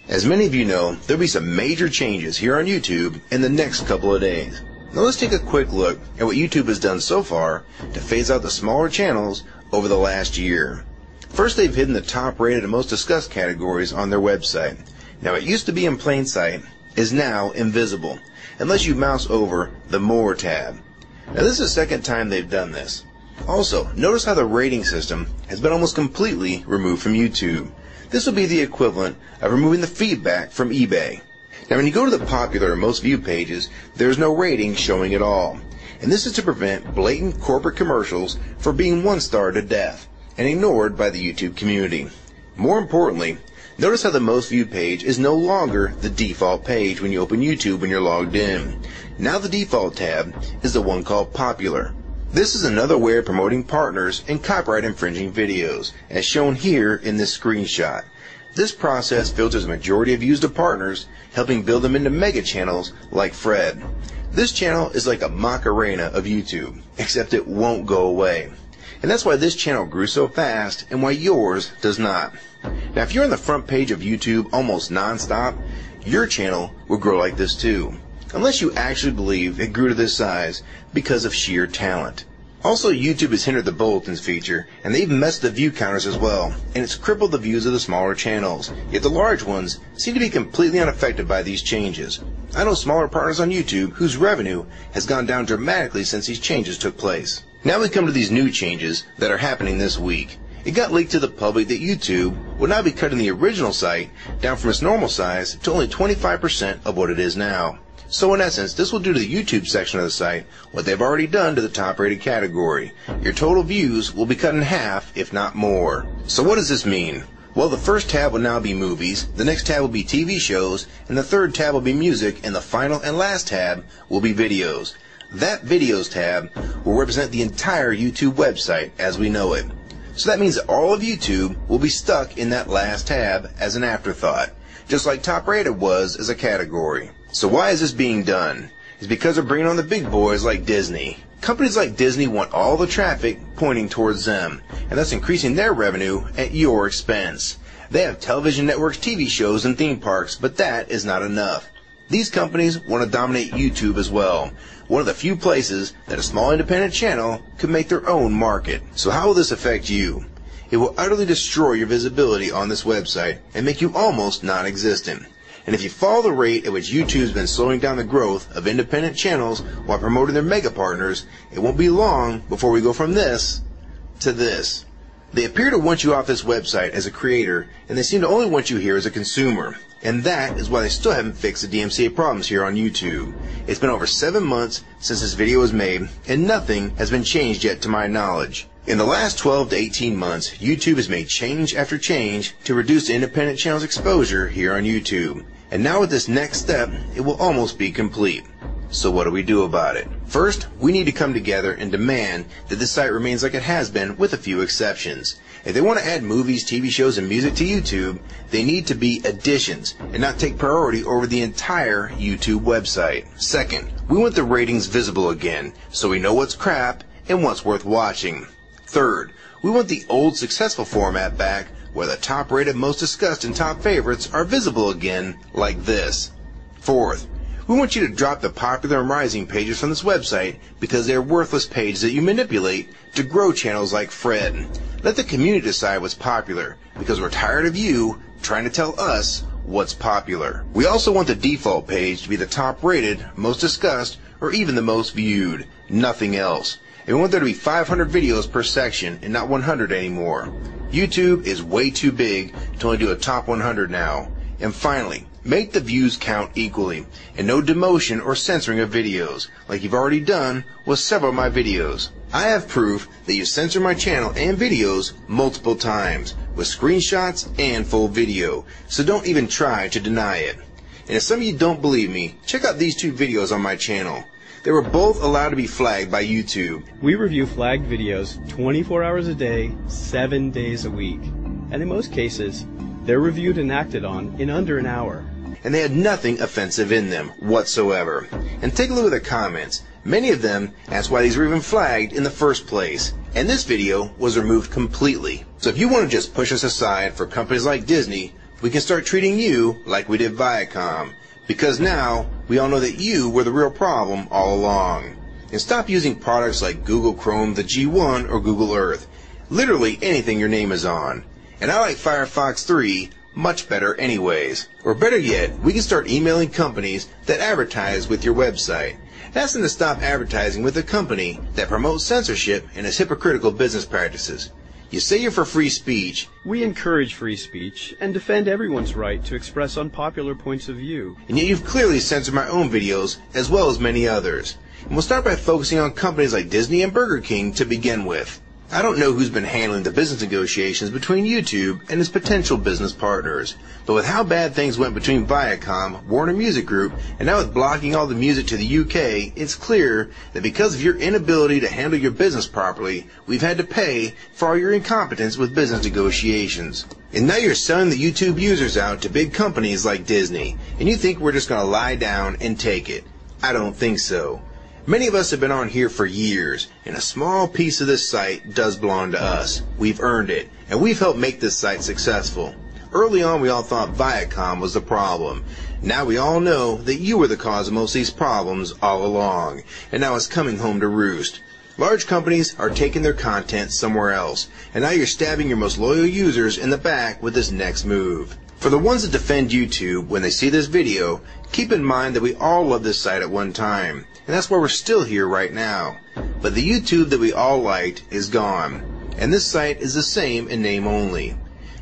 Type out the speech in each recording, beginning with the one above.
As many of you know, there'll be some major changes here on YouTube in the next couple of days. Now let's take a quick look at what YouTube has done so far to phase out the smaller channels over the last year. First, they've hidden the top rated and most discussed categories on their website. Now, it used to be in plain sight, is now invisible, unless you mouse over the More tab. Now this is the second time they've done this. Also, notice how the rating system has been almost completely removed from YouTube. This will be the equivalent of removing the feedback from eBay. Now when you go to the popular or most viewed pages, there's no rating showing at all. And this is to prevent blatant corporate commercials for being one-star to death and ignored by the YouTube community. More importantly, notice how the most viewed page is no longer the default page when you open YouTube when you're logged in. Now the default tab is the one called Popular. This is another way of promoting partners and copyright infringing videos, as shown here in this screenshot. This process filters a majority of views to partners, helping build them into mega channels like Fred. This channel is like a Macarena of YouTube, except it won't go away. And that's why this channel grew so fast and why yours does not. Now if you're on the front page of YouTube almost non-stop, your channel will grow like this too. Unless you actually believe it grew to this size because of sheer talent. Also, YouTube has hindered the bulletins feature, and they've messed the view counters as well, and it's crippled the views of the smaller channels. Yet the large ones seem to be completely unaffected by these changes. I know smaller partners on YouTube whose revenue has gone down dramatically since these changes took place. Now we come to these new changes that are happening this week. It got leaked to the public that YouTube will now be cutting the original site down from its normal size to only 25% of what it is now. So in essence, this will do to the YouTube section of the site what they've already done to the top rated category. Your total views will be cut in half, if not more. So what does this mean? Well, the first tab will now be movies, the next tab will be TV shows, and the third tab will be music, and the final and last tab will be videos. That videos tab will represent the entire YouTube website as we know it. So that means that all of YouTube will be stuck in that last tab as an afterthought, just like top rated was as a category. So why is this being done? It's because they're bringing on the big boys like Disney. Companies like Disney want all the traffic pointing towards them, and thus increasing their revenue at your expense. They have television networks, TV shows, and theme parks, but that is not enough. These companies want to dominate YouTube as well, one of the few places that a small independent channel could make their own market. So how will this affect you? It will utterly destroy your visibility on this website and make you almost non-existent. And if you follow the rate at which YouTube's been slowing down the growth of independent channels while promoting their mega partners, it won't be long before we go from this to this. They appear to want you off this website as a creator, and they seem to only want you here as a consumer. And that is why they still haven't fixed the DMCA problems here on YouTube. It's been over 7 months since this video was made, and nothing has been changed yet to my knowledge. In the last 12 to 18 months, YouTube has made change after change to reduce the independent channel's exposure here on YouTube. And now with this next step, it will almost be complete. So what do we do about it? First, we need to come together and demand that this site remains like it has been with a few exceptions. If they want to add movies, TV shows, and music to YouTube, they need to be additions and not take priority over the entire YouTube website. Second, we want the ratings visible again so we know what's crap and what's worth watching. Third, we want the old successful format back where the top rated, most discussed, and top favorites are visible again like this. Fourth, we want you to drop the popular and rising pages from this website because they are worthless pages that you manipulate to grow channels like Fred. Let the community decide what's popular because we're tired of you trying to tell us what's popular. We also want the default page to be the top rated, most discussed, or even the most viewed. Nothing else. And we want there to be 500 videos per section and not 100 anymore. YouTube is way too big to only do a top 100 now. And finally, make the views count equally, and no demotion or censoring of videos, like you've already done with several of my videos. I have proof that you censor my channel and videos multiple times, with screenshots and full video, so don't even try to deny it. And if some of you don't believe me, check out these two videos on my channel. They were both allowed to be flagged by YouTube. We review flagged videos 24 hours a day, 7 days a week. And in most cases, they're reviewed and acted on in under an hour. And they had nothing offensive in them whatsoever. And take a look at the comments. Many of them asked why these were even flagged in the first place. And this video was removed completely. So if you want to just push us aside for companies like Disney, we can start treating you like we did Viacom. Because now, we all know that you were the real problem all along. And stop using products like Google Chrome, the G1, or Google Earth. Literally anything your name is on. And I like Firefox 3 much better anyways. Or better yet, we can start emailing companies that advertise with your website. Ask them to stop advertising with a company that promotes censorship and has hypocritical business practices. You say you're for free speech. We encourage free speech and defend everyone's right to express unpopular points of view. And yet you've clearly censored my own videos as well as many others. And we'll start by focusing on companies like Disney and Burger King to begin with. I don't know who's been handling the business negotiations between YouTube and its potential business partners, but with how bad things went between Viacom, Warner Music Group, and now with blocking all the music to the UK, it's clear that because of your inability to handle your business properly, we've had to pay for all your incompetence with business negotiations. And now you're selling the YouTube users out to big companies like Disney, and you think we're just going to lie down and take it. I don't think so. Many of us have been on here for years, and a small piece of this site does belong to us. We've earned it, and we've helped make this site successful. Early on, we all thought Viacom was the problem. Now we all know that you were the cause of most of these problems all along, and now it's coming home to roost. Large companies are taking their content somewhere else, and now you're stabbing your most loyal users in the back with this next move. For the ones that defend YouTube when they see this video, keep in mind that we all loved this site at one time, and that's why we're still here right now. But the YouTube that we all liked is gone, and this site is the same in name only.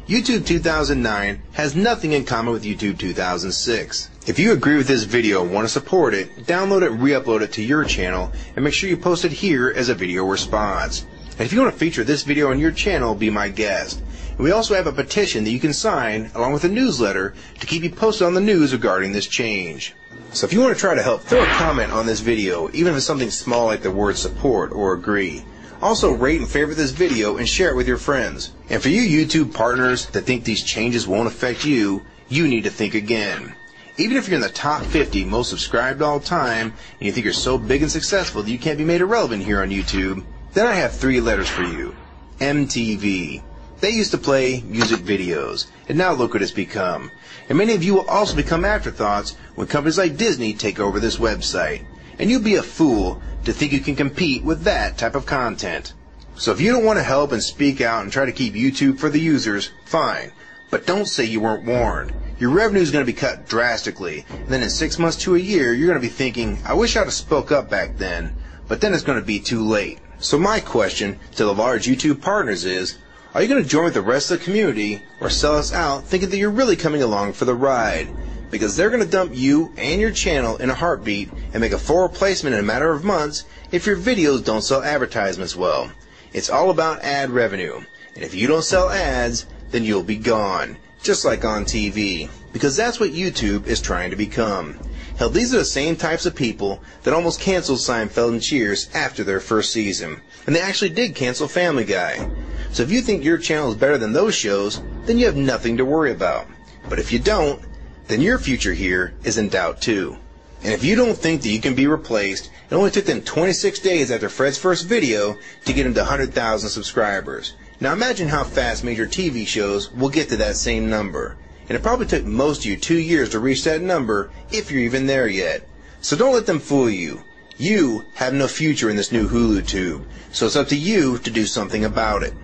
YouTube 2009 has nothing in common with YouTube 2006. If you agree with this video and want to support it, download it and re-upload it to your channel, and make sure you post it here as a video response. And if you want to feature this video on your channel, be my guest. And we also have a petition that you can sign, along with a newsletter, to keep you posted on the news regarding this change. So if you want to try to help, throw a comment on this video, even if it's something small like the word support or agree. Also rate and favorite this video and share it with your friends. And for you YouTube partners that think these changes won't affect you, you need to think again. Even if you're in the top 50 most subscribed all time, and you think you're so big and successful that you can't be made irrelevant here on YouTube, then I have 3 letters for you. MTV. They used to play music videos, and now look what it's become. And many of you will also become afterthoughts when companies like Disney take over this website. And you'll be a fool to think you can compete with that type of content. So if you don't want to help and speak out and try to keep YouTube for the users, fine. But don't say you weren't warned. Your revenue is going to be cut drastically, and then in 6 months to a year, you're going to be thinking, I wish I'd have spoke up back then. But then it's going to be too late. So my question to the large YouTube partners is, are you going to join with the rest of the community or sell us out thinking that you're really coming along for the ride? Because they're going to dump you and your channel in a heartbeat and make a full replacement in a matter of months if your videos don't sell advertisements well. It's all about ad revenue. And if you don't sell ads, then you'll be gone. Just like on TV. Because that's what YouTube is trying to become. Hell, these are the same types of people that almost canceled Seinfeld and Cheers after their first season. And they actually did cancel Family Guy. So if you think your channel is better than those shows, then you have nothing to worry about. But if you don't, then your future here is in doubt too. And if you don't think that you can be replaced, it only took them 26 days after Fred's first video to get him to 100,000 subscribers. Now imagine how fast major TV shows will get to that same number. And it probably took most of you 2 years to reach that number, if you're even there yet. So don't let them fool you. You have no future in this new Hulu tube, so it's up to you to do something about it.